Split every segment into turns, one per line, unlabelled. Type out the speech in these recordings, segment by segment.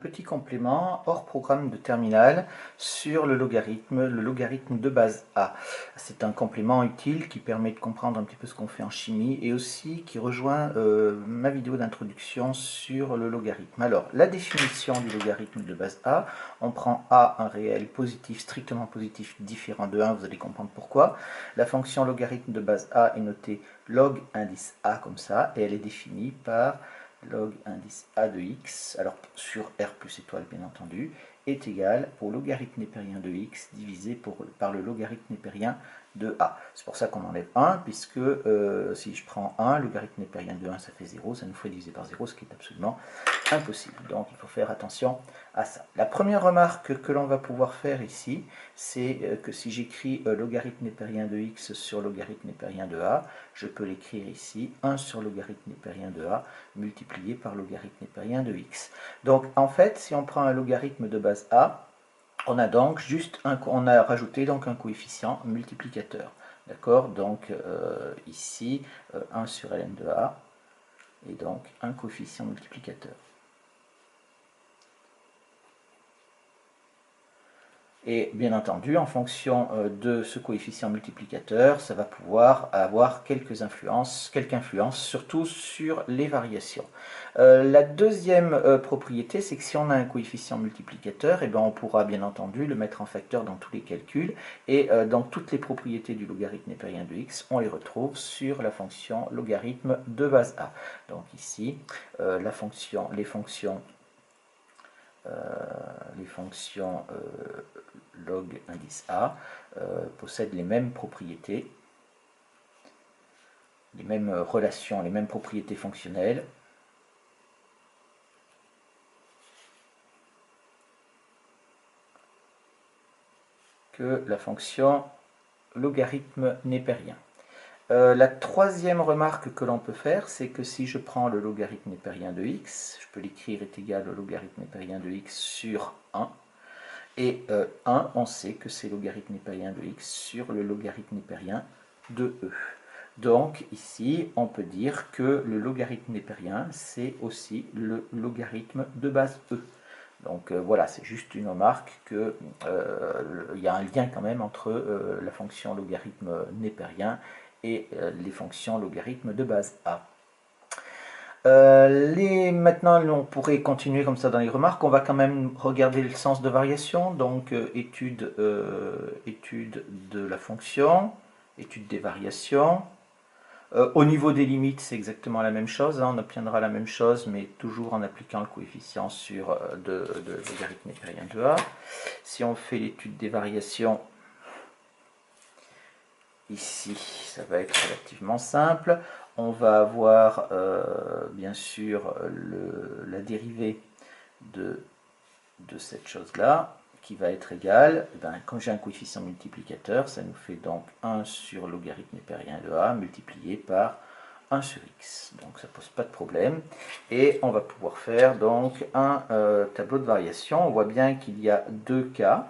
Petit complément hors programme de terminale sur le logarithme de base A. C'est un complément utile qui permet de comprendre un petit peu ce qu'on fait en chimie et aussi qui rejoint ma vidéo d'introduction sur le logarithme. Alors, la définition du logarithme de base A, on prend A un réel positif, strictement positif, différent de 1, vous allez comprendre pourquoi. La fonction logarithme de base A est notée log indice A comme ça et elle est définie par log indice a de x, alors sur r plus étoile bien entendu, est égal au logarithme népérien de x divisé par le logarithme népérien de a. C'est pour ça qu'on enlève 1, puisque si je prends 1, le logarithme népérien de 1, ça fait 0, ça nous ferait diviser par 0, ce qui est absolument impossible. Donc il faut faire attention à ça. La première remarque que l'on va pouvoir faire ici, c'est que si j'écris logarithme népérien de x sur logarithme népérien de a, je peux l'écrire ici, 1 sur logarithme népérien de a, multiplié par logarithme népérien de x. Donc en fait, si on prend un logarithme de base a, on a donc on a rajouté donc un coefficient multiplicateur. D'accord? Donc ici, 1 sur ln de a, et donc un coefficient multiplicateur. Et bien entendu, en fonction de ce coefficient multiplicateur, ça va pouvoir avoir quelques influences, surtout sur les variations. La deuxième propriété, c'est que si on a un coefficient multiplicateur, eh ben on pourra bien entendu le mettre en facteur dans tous les calculs, et donc toutes les propriétés du logarithme népérien de x, on les retrouve sur la fonction logarithme de base a. Donc ici, les fonctions log indice A possèdent les mêmes propriétés, les mêmes relations, les mêmes propriétés fonctionnelles que la fonction logarithme népérien. La troisième remarque que l'on peut faire, c'est que si je prends le logarithme népérien de x, je peux l'écrire est égal au logarithme népérien de x sur 1, et 1, on sait que c'est logarithme népérien de x sur le logarithme népérien de e. Donc ici, on peut dire que le logarithme népérien, c'est aussi le logarithme de base e. Donc voilà, c'est juste une remarque qu'il y a un lien quand même entre la fonction logarithme népérien et les fonctions logarithme de base a. Maintenant, on pourrait continuer comme ça dans les remarques. On va quand même regarder le sens de variation. Donc, étude de la fonction, étude des variations. Au niveau des limites, c'est exactement la même chose. On obtiendra la même chose, mais toujours en appliquant le coefficient sur de logarithme népérien de a. Si on fait l'étude des variations, ici, ça va être relativement simple. On va avoir bien sûr la dérivée de cette chose-là qui va être égale, quand j'ai un coefficient multiplicateur, ça nous fait donc 1 sur logarithme népérien de a multiplié par 1 sur x. Donc ça ne pose pas de problème. Et on va pouvoir faire donc un tableau de variation. On voit bien qu'il y a deux cas.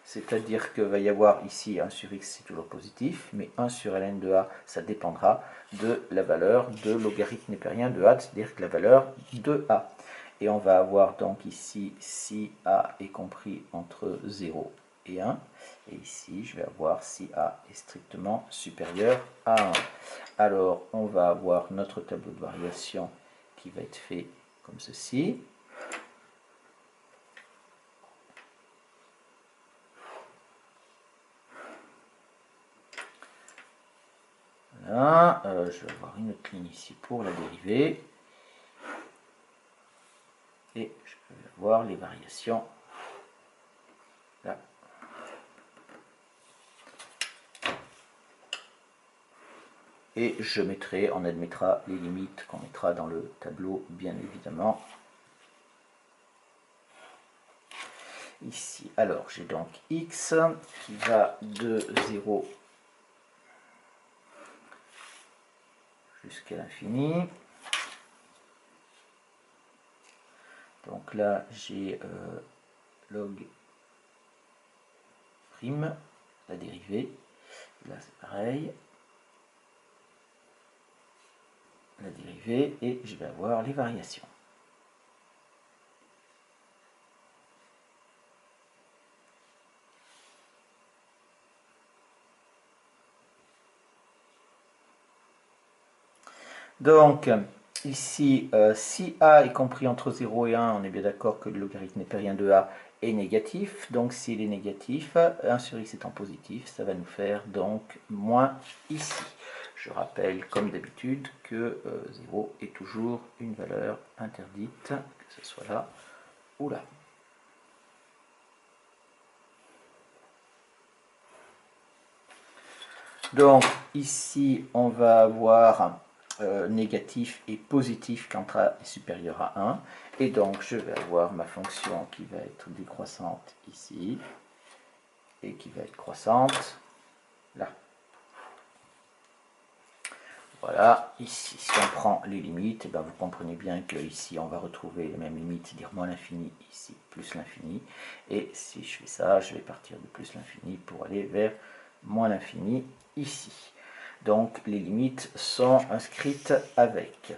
C'est-à-dire qu'il va y avoir ici 1 sur x, c'est toujours positif, mais 1 sur ln de a, ça dépendra de la valeur de logarithme népérien de a, c'est-à-dire que la valeur de a. Et on va avoir donc ici, si a est compris entre 0 et 1, et ici, je vais avoir si a est strictement supérieur à 1. Alors, on va avoir notre tableau de variation qui va être fait comme ceci. Voilà, je vais avoir une autre ligne ici pour la dérivée. Et je vais avoir les variations là. Et je mettrai, on admettra les limites qu'on mettra dans le tableau, bien évidemment. Ici, alors j'ai donc x qui va de 0 jusqu'à l'infini. Donc là, j'ai log prime, la dérivée. Là, c'est pareil. La dérivée, et je vais avoir les variations. Donc, ici, si a est compris entre 0 et 1, on est bien d'accord que le logarithme népérien de a est négatif. Donc, s'il est négatif, 1 sur x étant positif, ça va nous faire donc moins ici. Je rappelle, comme d'habitude, que 0 est toujours une valeur interdite, que ce soit là ou là. Donc, ici, on va avoir négatif et positif quand a est supérieur à 1. Et donc, je vais avoir ma fonction qui va être décroissante ici, et qui va être croissante là. Voilà, ici, si on prend les limites, eh bien, vous comprenez bien que ici on va retrouver les mêmes limites, c'est-à-dire moins l'infini, ici plus l'infini. Et si je fais ça, je vais partir de plus l'infini pour aller vers moins l'infini ici. Donc les limites sont inscrites avec.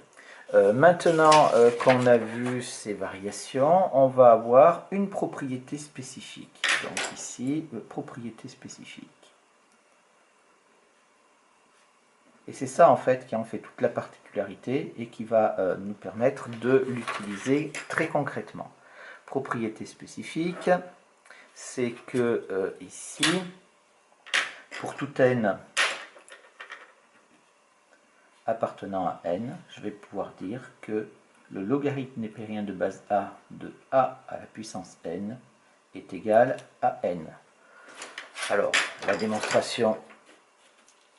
Maintenant qu'on a vu ces variations, on va avoir une propriété spécifique. Donc ici, propriété spécifique. Et c'est ça en fait qui en fait toute la particularité et qui va nous permettre de l'utiliser très concrètement. Propriété spécifique, c'est que ici, pour tout n appartenant à n, je vais pouvoir dire que le logarithme népérien de base a de a à la puissance n est égal à n. Alors, la démonstration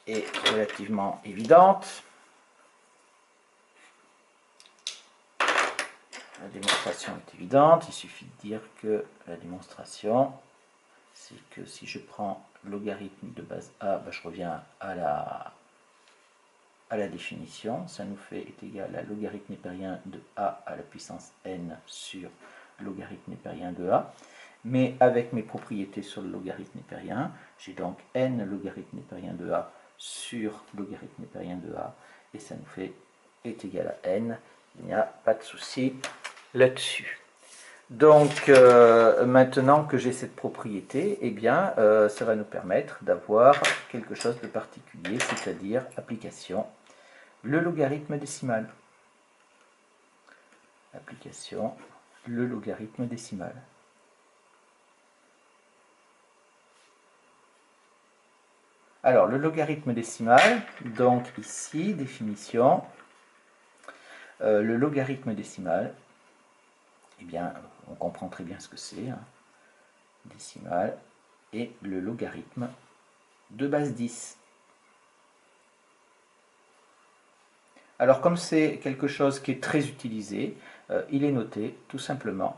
est relativement évidente. La démonstration est évidente, il suffit de dire que la démonstration, c'est que si je prends logarithme de base a, ben je reviens à la définition, ça nous fait est égal à logarithme népérien de a à la puissance n sur logarithme népérien de a. Mais avec mes propriétés sur le logarithme népérien, j'ai donc n logarithme népérien de a sur logarithme népérien de a, et ça nous fait est égal à n. Il n'y a pas de souci là-dessus. Donc maintenant que j'ai cette propriété, eh bien, ça va nous permettre d'avoir quelque chose de particulier, c'est-à-dire application, le logarithme décimal. Application, le logarithme décimal. Alors, le logarithme décimal, donc ici, définition, le logarithme décimal, eh bien, on comprend très bien ce que c'est, hein, décimal, et le logarithme de base 10. Alors, comme c'est quelque chose qui est très utilisé, il est noté, tout simplement,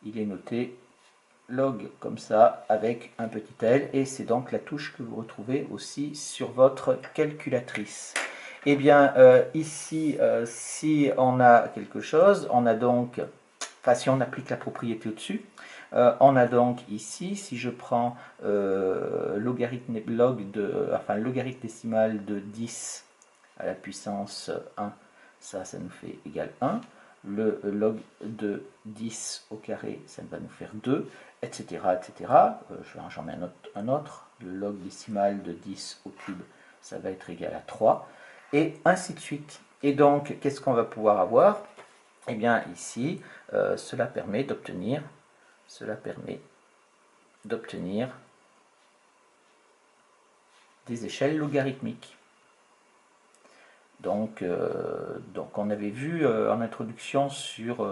il est noté log comme ça, avec un petit L, et c'est donc la touche que vous retrouvez aussi sur votre calculatrice. Eh bien, ici, si on a quelque chose, on a donc, enfin si on applique la propriété au-dessus, on a donc ici, si je prends logarithme décimal de 10 à la puissance 1, ça nous fait égal 1. Le log de 10 au carré, ça va nous faire 2, etc. etc. J'en mets un autre. Le log décimal de 10 au cube, ça va être égal à 3. Et ainsi de suite. Et donc, qu'est-ce qu'on va pouvoir avoir? Eh bien, ici, cela permet d'obtenir des échelles logarithmiques. Donc on avait vu en introduction sur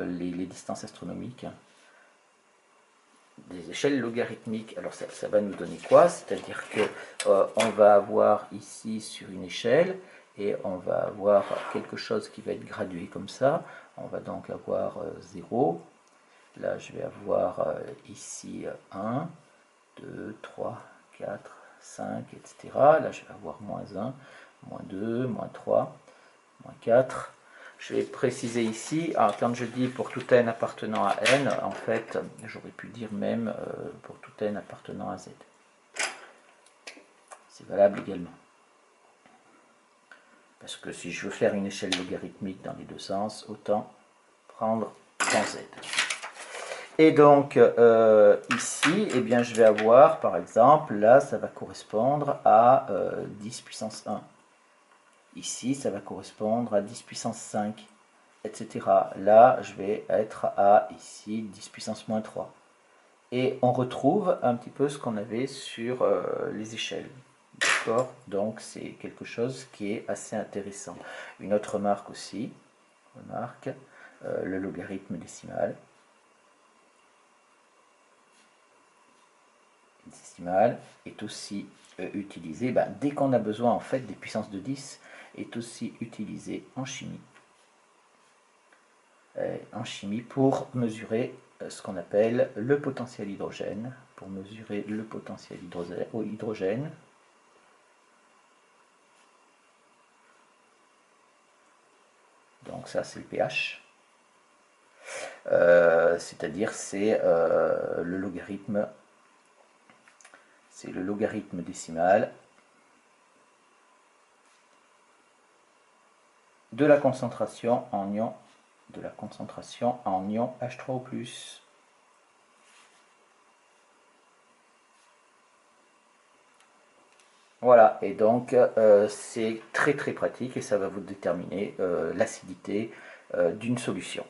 les distances astronomiques des échelles logarithmiques. Alors ça va nous donner quoi? C'est-à-dire que on va avoir ici sur une échelle, et on va avoir quelque chose qui va être gradué comme ça. On va donc avoir 0. Là, je vais avoir ici 1, 2, 3, 4, 5, etc. Là, je vais avoir moins 1, moins 2, moins 3, moins 4. Je vais préciser ici, alors quand je dis pour tout n appartenant à n, en fait, j'aurais pu dire même pour tout n appartenant à z. C'est valable également. Parce que si je veux faire une échelle logarithmique dans les deux sens, autant prendre dans z. Et donc, ici, eh bien, je vais avoir, par exemple, là, ça va correspondre à 10 puissance 1. Ici, ça va correspondre à 10 puissance 5, etc. Là, je vais être à, ici, 10 puissance moins 3. Et on retrouve un petit peu ce qu'on avait sur les échelles. D'accord? Donc, c'est quelque chose qui est assez intéressant. Une autre remarque aussi, le logarithme décimal. Décimal est aussi utilisé, dès qu'on a besoin en fait des puissances de 10, est aussi utilisé en chimie. Pour mesurer ce qu'on appelle le potentiel hydrogène. Pour mesurer le potentiel hydrogène. Donc ça c'est le pH. C'est-à-dire c'est le logarithme. C'est le logarithme décimal de la concentration en ion H3O+. Voilà, et donc c'est très très pratique et ça va vous déterminer l'acidité d'une solution.